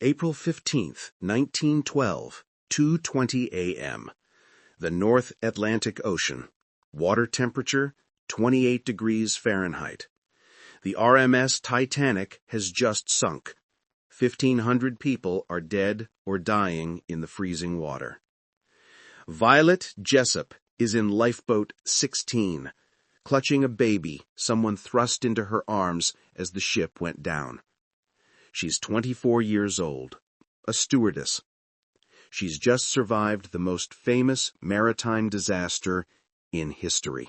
April 15th, 1912, 2:20 a.m. The North Atlantic Ocean. Water temperature, 28 degrees Fahrenheit. The RMS Titanic has just sunk. 1,500 people are dead or dying in the freezing water. Violet Jessup is in lifeboat 16, clutching a baby someone thrust into her arms as the ship went down. She's 24 years old, a stewardess. She's just survived the most famous maritime disaster in history.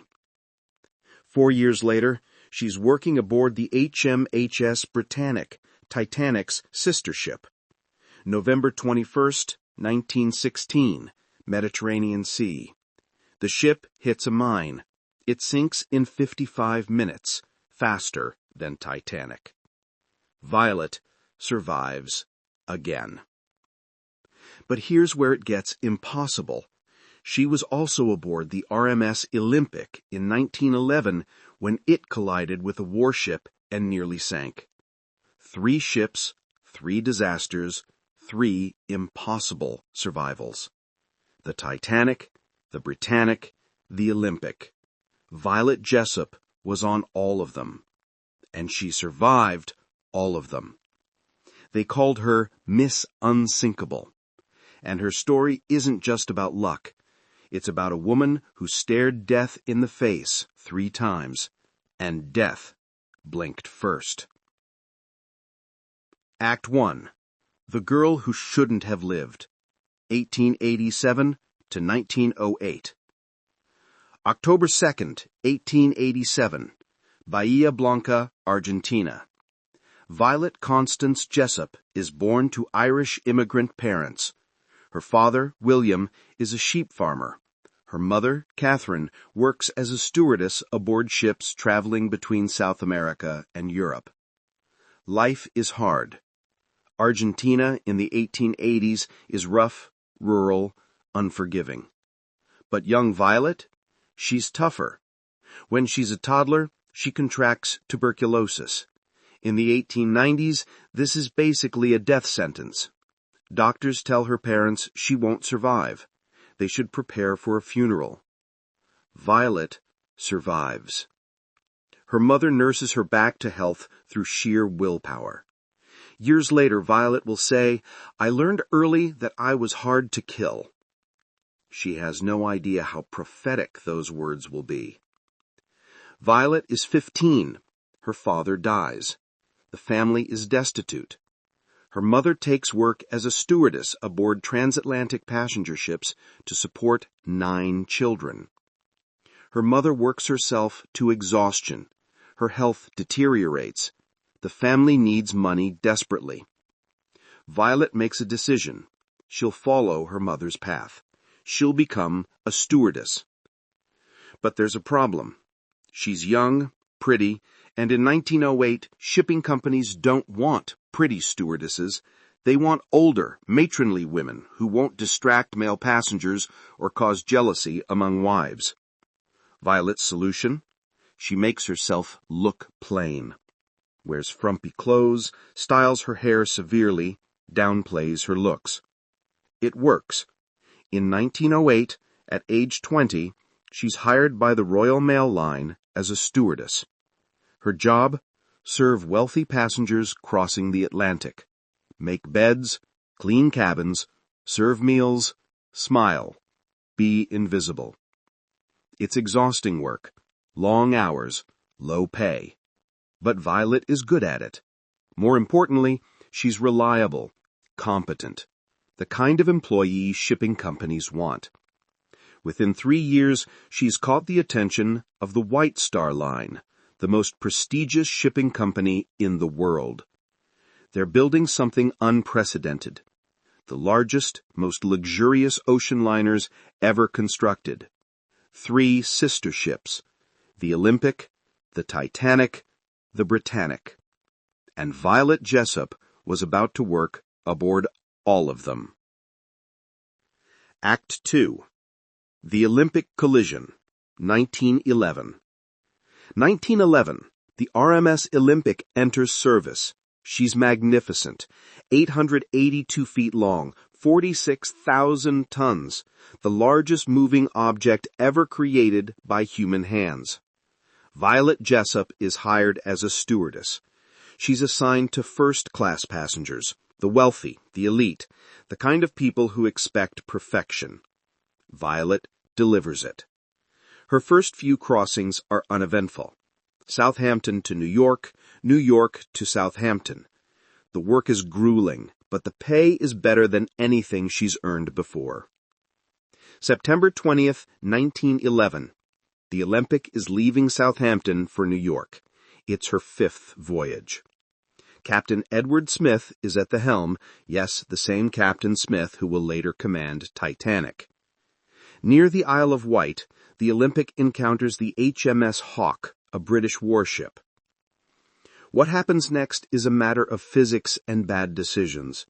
4 years later, she's working aboard the HMHS Britannic, Titanic's sister ship. November 21st, 1916, Mediterranean Sea. The ship hits a mine. It sinks in 55 minutes, faster than Titanic. Violet survives again. But here's where it gets impossible. She was also aboard the RMS Olympic in 1911 when it collided with a warship and nearly sank. 3 ships, 3 disasters, 3 impossible survivals. The Titanic, the Britannic, the Olympic. Violet Jessup was on all of them. And she survived all of them. They called her Miss Unsinkable. And her story isn't just about luck. It's about a woman who stared death in the face 3 times, and death blinked first. Act 1. The Girl Who Shouldn't Have Lived, 1887 to 1908. October 2nd, 1887, Bahia Blanca, Argentina. Violet Constance Jessup is born to Irish immigrant parents. Her father, William, is a sheep farmer. Her mother, Catherine, works as a stewardess aboard ships traveling between South America and Europe. Life is hard. Argentina in the 1880s is rough, rural, unforgiving. But young Violet? She's tougher. When she's a toddler, she contracts tuberculosis. In the 1890s, this is basically a death sentence. Doctors tell her parents she won't survive. They should prepare for a funeral. Violet survives. Her mother nurses her back to health through sheer willpower. Years later, Violet will say, "I learned early that I was hard to kill." She has no idea how prophetic those words will be. Violet is 15. Her father dies. The family is destitute. Her mother takes work as a stewardess aboard transatlantic passenger ships to support 9 children. Her mother works herself to exhaustion. Her health deteriorates. The family needs money desperately. Violet makes a decision. She'll follow her mother's path. She'll become a stewardess. But there's a problem. She's young, pretty, and in 1908, shipping companies don't want pretty stewardesses. They want older, matronly women who won't distract male passengers or cause jealousy among wives. Violet's solution? She makes herself look plain. Wears frumpy clothes, styles her hair severely, downplays her looks. It works. In 1908, at age 20, she's hired by the Royal Mail Line as a stewardess. Her job? Serve wealthy passengers crossing the Atlantic. Make beds, clean cabins, serve meals, smile, be invisible. It's exhausting work, long hours, low pay. But Violet is good at it. More importantly, she's reliable, competent, the kind of employee shipping companies want. Within 3 years, she's caught the attention of the White Star Line, the most prestigious shipping company in the world. They're building something unprecedented. The largest, most luxurious ocean liners ever constructed. 3 sister ships, the Olympic, the Titanic, the Britannic. And Violet Jessup was about to work aboard all of them. Act 2. The Olympic Collision, 1911. 1911, the RMS Olympic enters service. She's magnificent. 882 feet long, 46,000 tons, the largest moving object ever created by human hands. Violet Jessup is hired as a stewardess. She's assigned to first-class passengers, the wealthy, the elite, the kind of people who expect perfection. Violet delivers it. Her first few crossings are uneventful. Southampton to New York to Southampton. The work is grueling, but the pay is better than anything she's earned before. September 20th, 1911. The Olympic is leaving Southampton for New York. It's her 5th voyage. Captain Edward Smith is at the helm, yes, the same Captain Smith who will later command Titanic. Near the Isle of Wight, the Olympic encounters the HMS Hawke, a British warship. What happens next is a matter of physics and bad decisions.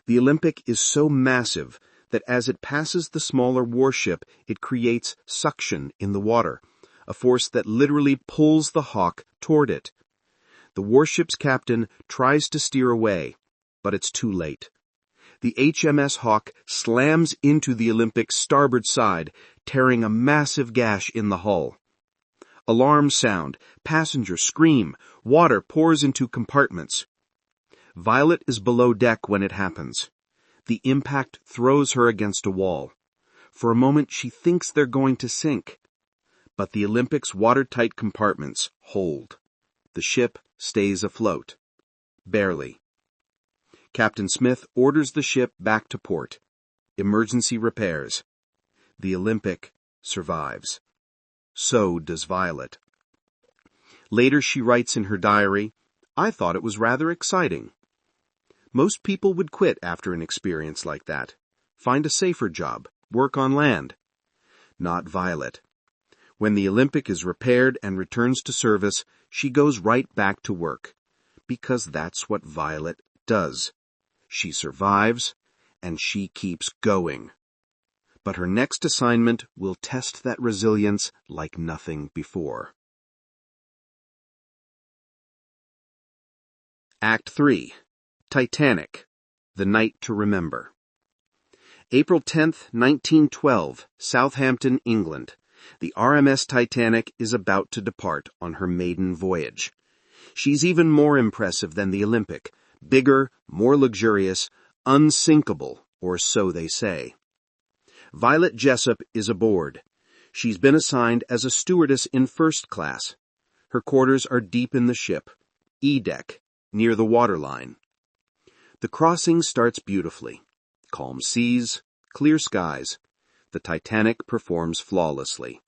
The Olympic is so massive that as it passes the smaller warship, it creates suction in the water, a force that literally pulls the Hawke toward it. The warship's captain tries to steer away, but it's too late. The HMS Hawke slams into the Olympic's starboard side, tearing a massive gash in the hull. Alarms sound, passengers scream, water pours into compartments. Violet is below deck when it happens. The impact throws her against a wall. For a moment she thinks they're going to sink. But the Olympic's watertight compartments hold. The ship stays afloat. Barely. Captain Smith orders the ship back to port. Emergency repairs. The Olympic survives. So does Violet. Later she writes in her diary, "I thought it was rather exciting." Most people would quit after an experience like that. Find a safer job, work on land. Not Violet. When the Olympic is repaired and returns to service, she goes right back to work. Because that's what Violet does. She survives, and she keeps going. But her next assignment will test that resilience like nothing before. Act 3. Titanic, The Night to Remember. April 10th, 1912, Southampton, England. The RMS Titanic is about to depart on her maiden voyage. She's even more impressive than the Olympic, bigger, more luxurious, unsinkable, or so they say. Violet Jessup is aboard. She's been assigned as a stewardess in first class. Her quarters are deep in the ship, E-deck, near the waterline. The crossing starts beautifully. Calm seas, clear skies. The Titanic performs flawlessly.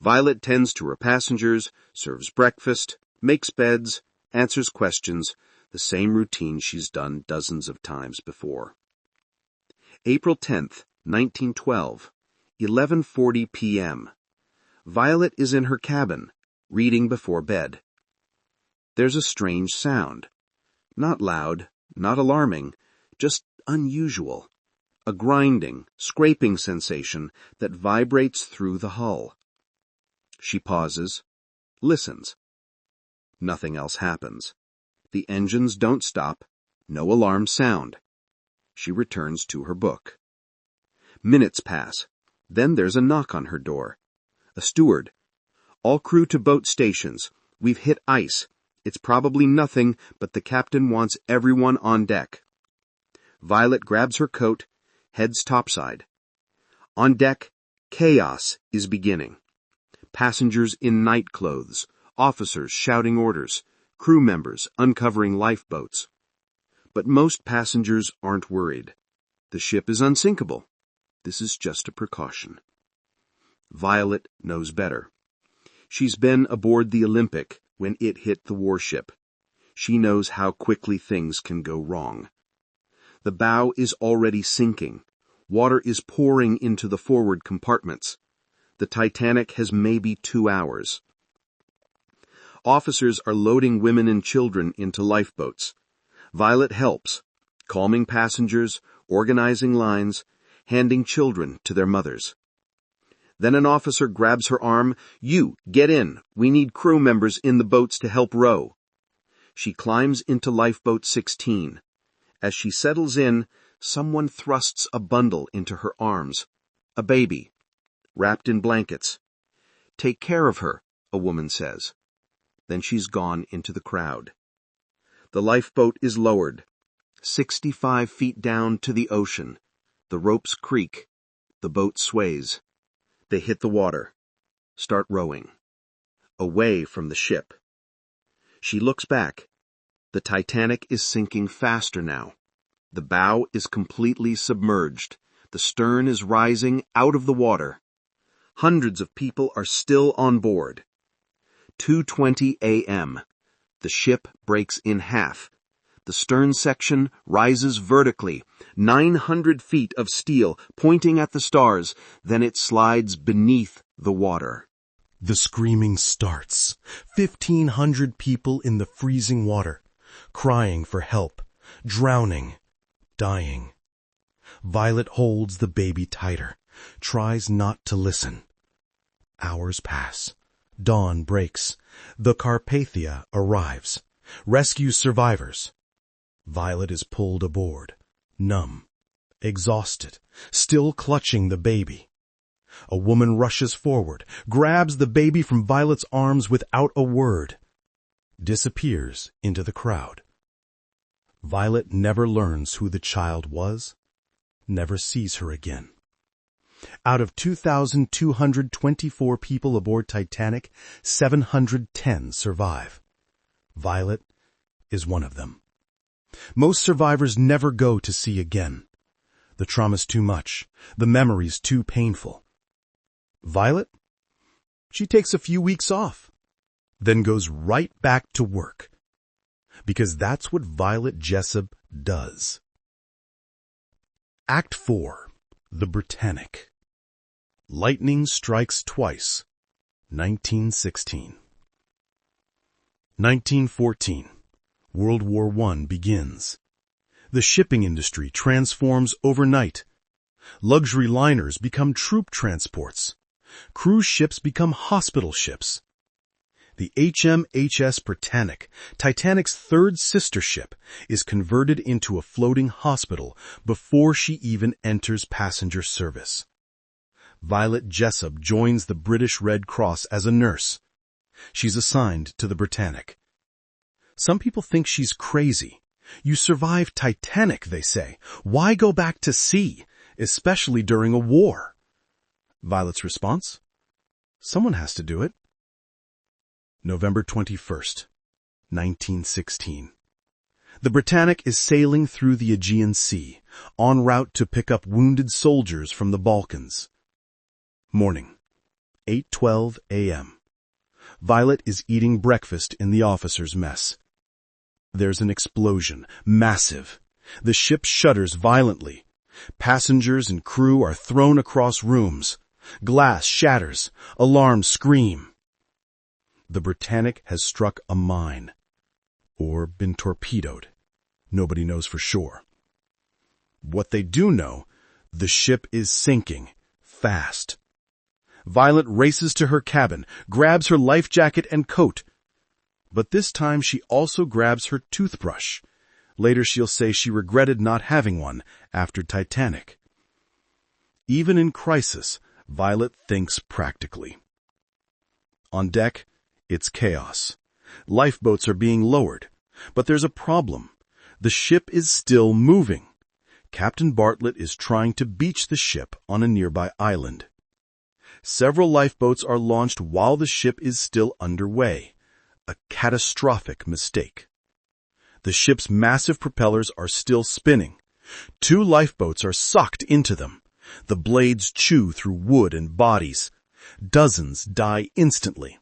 Violet tends to her passengers, serves breakfast, makes beds, answers questions, the same routine she's done dozens of times before. April 10th, 1912, 11:40 p.m. Violet is in her cabin, reading before bed. There's a strange sound. Not loud, not alarming, just unusual. A grinding, scraping sensation that vibrates through the hull. She pauses, listens. Nothing else happens. The engines don't stop, no alarms sound. She returns to her book. Minutes pass. Then there's a knock on her door. A steward. "All crew to boat stations. We've hit ice. It's probably nothing, but the captain wants everyone on deck." Violet grabs her coat, heads topside. On deck, chaos is beginning. Passengers in night clothes, officers shouting orders, crew members uncovering lifeboats. But most passengers aren't worried. The ship is unsinkable. This is just a precaution. Violet knows better. She's been aboard the Olympic when it hit the warship. She knows how quickly things can go wrong. The bow is already sinking. Water is pouring into the forward compartments. The Titanic has maybe 2 hours. Officers are loading women and children into lifeboats. Violet helps, calming passengers, organizing lines, handing children to their mothers. Then an officer grabs her arm. "You, get in. We need crew members in the boats to help row." She climbs into lifeboat 16. As she settles in, someone thrusts a bundle into her arms. A baby, wrapped in blankets. "Take care of her," a woman says. Then she's gone into the crowd. The lifeboat is lowered, 65 feet down to the ocean. The ropes creak. The boat sways. They hit the water. Start rowing. Away from the ship. She looks back. The Titanic is sinking faster now. The bow is completely submerged. The stern is rising out of the water. Hundreds of people are still on board. 2:20 a.m. The ship breaks in half. The stern section rises vertically, 900 feet of steel pointing at the stars, then it slides beneath the water. The screaming starts. 1,500 people in the freezing water, crying for help, drowning, dying. Violet holds the baby tighter, tries not to listen. Hours pass. Dawn breaks. The Carpathia arrives, rescues survivors. Violet is pulled aboard, numb, exhausted, still clutching the baby. A woman rushes forward, grabs the baby from Violet's arms without a word, disappears into the crowd. Violet never learns who the child was, never sees her again. Out of 2,224 people aboard Titanic, 710 survive. Violet is one of them. Most survivors never go to sea again. The trauma's too much, the memory's too painful. Violet? She takes a few weeks off, then goes right back to work. Because that's what Violet Jessup does. Act 4. The Britannic. Lightning Strikes Twice, 1916. 1914. World War I begins. The shipping industry transforms overnight. Luxury liners become troop transports. Cruise ships become hospital ships. The HMHS Britannic, Titanic's third sister ship, is converted into a floating hospital before she even enters passenger service. Violet Jessup joins the British Red Cross as a nurse. She's assigned to the Britannic. Some people think she's crazy. You survived Titanic, they say. Why go back to sea, especially during a war? Violet's response? Someone has to do it. November 21st, 1916. The Britannic is sailing through the Aegean Sea, en route to pick up wounded soldiers from the Balkans. Morning, 8:12 a.m. Violet is eating breakfast in the officers' mess. There's an explosion, massive. The ship shudders violently. Passengers and crew are thrown across rooms. Glass shatters. Alarms scream. The Britannic has struck a mine. Or been torpedoed. Nobody knows for sure. What they do know, the ship is sinking, fast. Violet races to her cabin, grabs her life jacket and coat. But this time she also grabs her toothbrush. Later she'll say she regretted not having one after Titanic. Even in crisis, Violet thinks practically. On deck, it's chaos. Lifeboats are being lowered. But there's a problem. The ship is still moving. Captain Bartlett is trying to beach the ship on a nearby island. Several lifeboats are launched while the ship is still underway. A catastrophic mistake. The ship's massive propellers are still spinning. 2 lifeboats are sucked into them. The blades chew through wood and bodies. Dozens die instantly.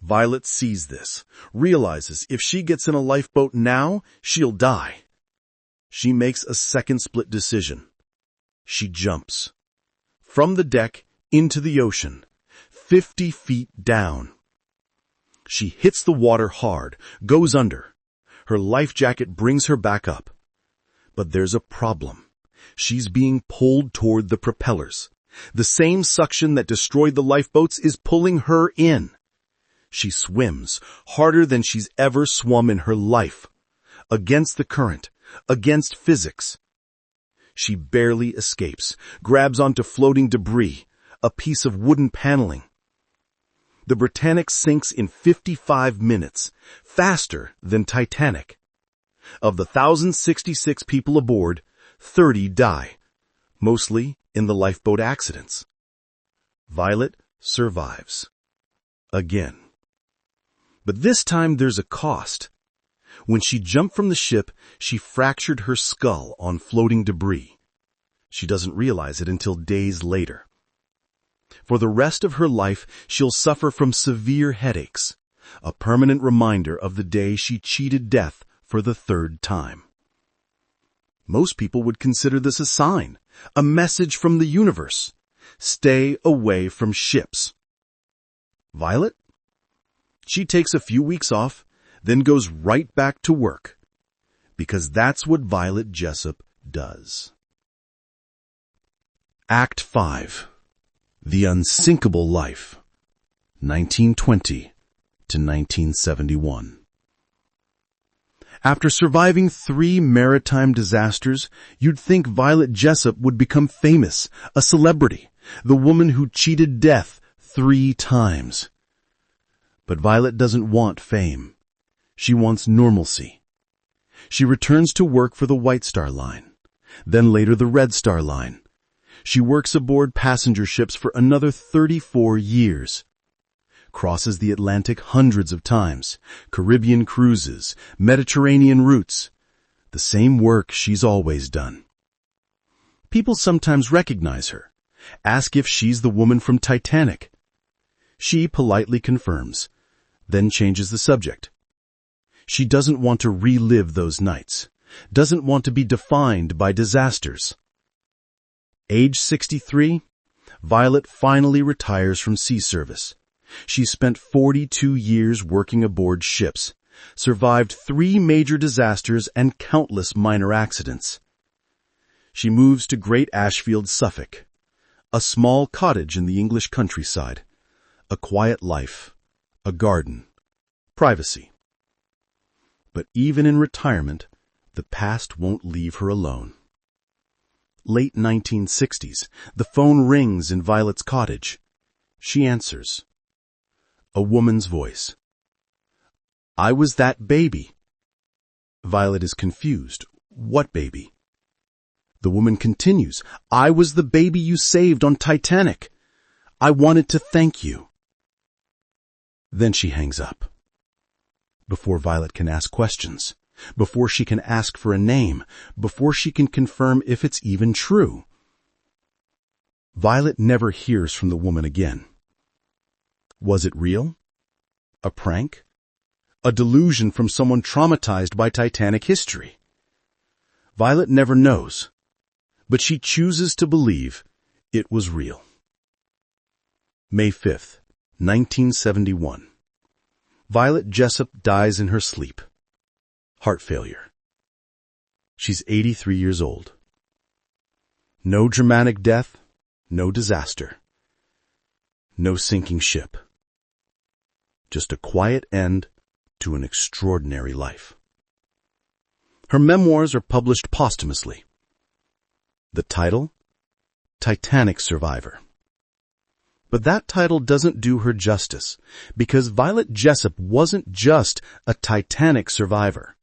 Violet sees this, realizes if she gets in a lifeboat now, she'll die. She makes a second split decision. She jumps. From the deck into the ocean, 50 feet down. She hits the water hard, goes under. Her life jacket brings her back up. But there's a problem. She's being pulled toward the propellers. The same suction that destroyed the lifeboats is pulling her in. She swims harder than she's ever swum in her life, against the current, against physics. She barely escapes, grabs onto floating debris, a piece of wooden paneling. The Britannic sinks in 55 minutes, faster than Titanic. Of the 1,066 people aboard, 30 die, mostly in the lifeboat accidents. Violet survives. Again. But this time there's a cost. When she jumped from the ship, she fractured her skull on floating debris. She doesn't realize it until days later. For the rest of her life, she'll suffer from severe headaches, a permanent reminder of the day she cheated death for the third time. Most people would consider this a sign, a message from the universe. Stay away from ships. Violet? She takes a few weeks off, then goes right back to work. Because that's what Violet Jessop does. Act 5. The Unsinkable Life, 1920 to 1971. After surviving 3 maritime disasters, you'd think Violet Jessop would become famous, a celebrity, the woman who cheated death 3 times. But Violet doesn't want fame. She wants normalcy. She returns to work for the White Star Line, then later the Red Star Line. She works aboard passenger ships for another 34 years. Crosses the Atlantic hundreds of times, Caribbean cruises, Mediterranean routes. The same work she's always done. People sometimes recognize her, ask if she's the woman from Titanic. She politely confirms, then changes the subject. She doesn't want to relive those nights, doesn't want to be defined by disasters. Age 63, Violet finally retires from sea service. She spent 42 years working aboard ships, survived 3 major disasters and countless minor accidents. She moves to Great Ashfield, Suffolk, a small cottage in the English countryside, a quiet life, a garden, privacy. But even in retirement, the past won't leave her alone. Late 1960s, the phone rings in Violet's cottage. She answers. A woman's voice. I was that baby. Violet is confused. What baby? The woman continues. I was the baby you saved on Titanic. I wanted to thank you. Then she hangs up. Before Violet can ask questions, before she can ask for a name, before she can confirm if it's even true. Violet never hears from the woman again. Was it real? A prank? A delusion from someone traumatized by Titanic history? Violet never knows, but she chooses to believe it was real. May 5th, 1971. Violet Jessop dies in her sleep. Heart failure. She's 83 years old. No dramatic death, no disaster. No sinking ship. Just a quiet end to an extraordinary life. Her memoirs are published posthumously. The title? Titanic Survivor. But that title doesn't do her justice, because Violet Jessop wasn't just a Titanic survivor.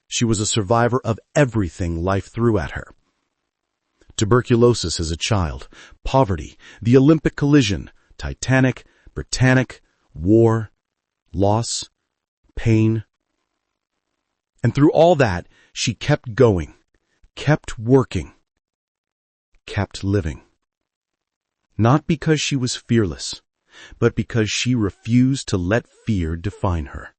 She was a survivor of everything life threw at her. Tuberculosis as a child, poverty, the Olympic collision, Titanic, Britannic, war, loss, pain. And through all that, she kept going, kept working, kept living. Not because she was fearless, but because she refused to let fear define her.